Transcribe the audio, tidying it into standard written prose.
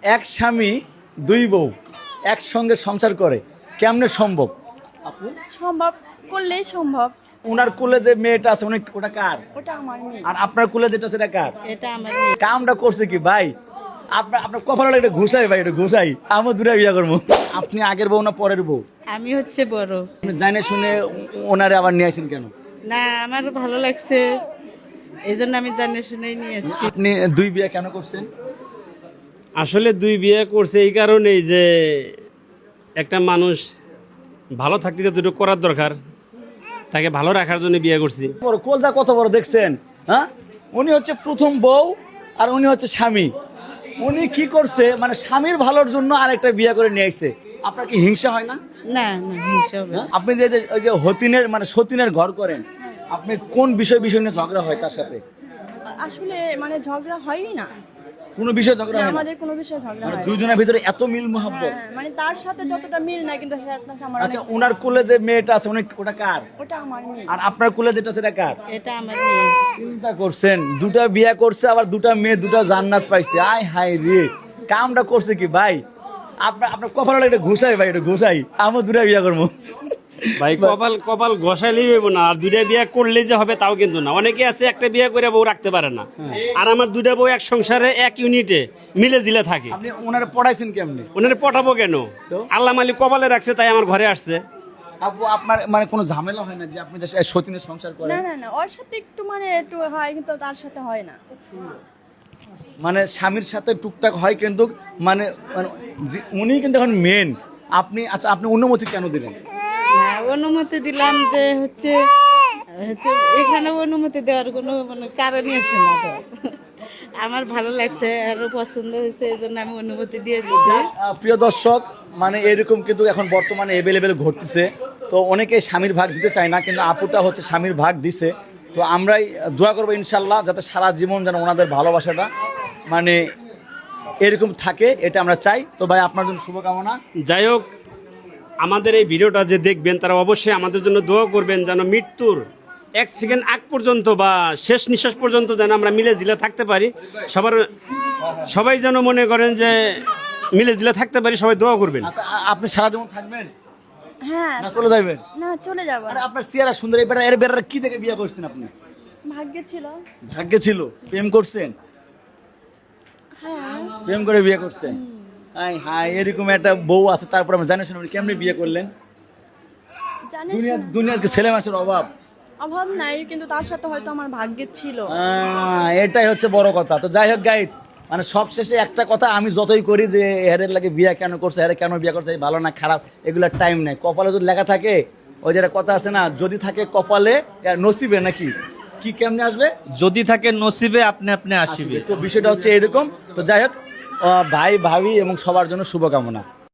এক স্বামী দুই বউ একসঙ্গে সংসার করে কেমনে সম্ভব? আপু সম্ভব করলেই সম্ভব। ওনার কুলে যে মেয়েটা আছে উনি ওটা কার? ওটা আমার মেয়ে। আর আপনার কুলে যেটা সেটা কার? এটা আমার মেয়ে। কামটা করছে কি ভাই? আপনার কপালে এটা ঘুষাই ভাই, এটা ঘুষাই। আমি দূরে বিয়ে করবো। আপনি আগের বউ না পরের বউ? আমি হচ্ছে বড়। আপনি জানে শুনে ওনারে আবার নিয়ে আসেন কেন? না, আমার ভালো লাগছে, এই জন্য আমি জানে শুনেই নিয়ে এসেছি। আপনি দুই বিয়ে কেন করছেন? আসলে দুই বিয়ে করছে এই কারণেই যে একটা মানুষ ভালো থাকতে যতটুকু করার দরকার তাকে ভালো রাখার জন্য বিয়ে করছি। বড় কোলদা কত বড় দেখছেন? হ্যাঁ, উনি হচ্ছে প্রথম বউ আর উনি হচ্ছে স্বামী। উনি কি করছে মানে স্বামীর ভালোর জন্য আরেকটা বিয়ে করে নিয়ে আসছে। আপনার কি হিংসা হয় না? না না, হিংসা হবে না। হ্যাঁ? আপনি যে ওই যে হতিনের মানে সতীনের ঘর করেন, আপনি কোন বিষয় নিয়ে ঝগড়া হয় তার সাথে? আসলে মানে ঝগড়া হয়ই না, কোনো বিষয় ঝগড়া হয় না? আমাদের কোনো বিষয়ে ঝগড়া মানে হয় না। দুজনের ভিতরে এত মিল মোহাব্বত। হ্যাঁ, মানে তার সাথে যতটা মিল না কিন্তু সেটা আমার আচ্ছা, অনেক- ওনার কোলে যে মেয়েটা আছে উনি ওটা কার? ওটা আমার মেয়ে। আর আপনার কোলে যেটা সেটা কার? এটা আমার মেয়ে। চিন্তা করছেন, দুটা বিয়ে করছে আবার দুটা মেয়ে দুটা জান্নাত পাইছে। আয় হায় রে, কামটা করছে কি ভাই? আপনার কপালে এটা ঘুষাই ভাই, এটা ঘুষাই। আমি দুটা বিয়ে করবো। ভাই কপাল কপাল ঘষাইলেই হইব না, আর দুইটা বিয়ে করলেই যে হবে তাও কিন্তু না। অনেকে আছে একটা বিয়ে করে বউ রাখতে পারে না, আর আমার দুইটা বউ এক সংসারে এক ইউনিটে মিলে জিলে থাকে। আপনি ওনারা পড়াইছেন কেমনে? ওনারে পটাবো কেন? আল্লাহ মালিক কপালে রাখছে তাই আমার ঘরে আসছে। আপু আপনার মানে কোনো ঝামেলা হয় না যে আপনি যে সতীনের সংসার করেন? না না না, ওর সাথে একটু মানে একটু হয় কিন্তু তার সাথে হয় না। মানে স্বামীর সাথে টুকটাক হয় কিন্তু মানে মানে উনি কিন্তু এখন মেন। আপনি আচ্ছা, আপনি অনুমতি কেন দিলেন? হ্যাঁ, অনুমতি দিলাম যে হচ্ছে হচ্ছে এখানে অনুমতি দেওয়ার কোনো মানে কারণই আছে না তো। আমার ভালো লাগছে, আরো পছন্দ হয়েছে, এই জন্য আমি অনুমতি দিয়ে দিচ্ছি। প্রিয় দর্শক, মানে এরকম কিন্তু এখন বর্তমানে এভেলেবেল ঘটতেছে। তো অনেকে স্বামীর ভাগ দিতে চায় না, কিন্তু আপুটা হচ্ছে স্বামীর ভাগ দিছে। তো আমরাই দোয়া করবো ইনশাল্লাহ যাতে সারা জীবন যেন ওনাদের ভালোবাসাটা মানে এরকম থাকে, এটা আমরা চাই। তো ভাই আপনার জন্য শুভকামনা। যাই হোক, আমাদের এই ভিডিওটা যে দেখবেন তারা অবশ্যই আমাদের জন্য দোয়া করবেন যেন মৃত্যুর এক সেকেন্ড আগ পর্যন্ত বা শেষ নিঃশ্বাস পর্যন্ত যেন আমরা মিলে জিলে থাকতে পারি। সবাই যেন মনে করেন যে মিলে জিলে থাকতে পারি, সবাই দোয়া করবেন। আচ্ছা, আপনি সারা জীবন থাকবেন হ্যাঁ, না চলে যাবেন? না চলে যাবো আরে না। আপনার চেহারা সুন্দর, এর বেড়ার কি দেখে বিয়ে করছেন আপনি? ভাগ্যে ছিল। ভাগ্যে ছিল? প্রেম করছেন? হ্যাঁ, প্রেম করে বিয়ে করছেন? হাই হাই, এরকম একটা বউ আছে তারপর আমরা জানি শুনে কেমনি বিয়ে করলেন? জানিস দুনিয়ার কি ছেলে মানুষের অভাব? অভাব নাই, কিন্তু তার সাথে হয়তো আমার ভাগ্যে ছিল। এটাই হচ্ছে বড় কথা। তো যাই হোক গাইজ, মানে সবশেষে একটা কথা, আমি যতই করি যে হেরের লাগে বিয়ে কেন করছে, হেরে কেন বিয়ে করছে, ভালো না খারাপ এগুলোর টাইম নাই। কপালে যদি লেখা থাকে, ওই যে একটা কথা আছে না, যদি থাকে কপালে নসিবে নাকি কি কেমনে আসবে? যদি থাকে নসিবে আপনি আপনি আসিবে। তো বিষয়টা হচ্ছে এরকম। তো যাই হোক, ভাই ভাবি এবং সবার জন্য শুভকামনা।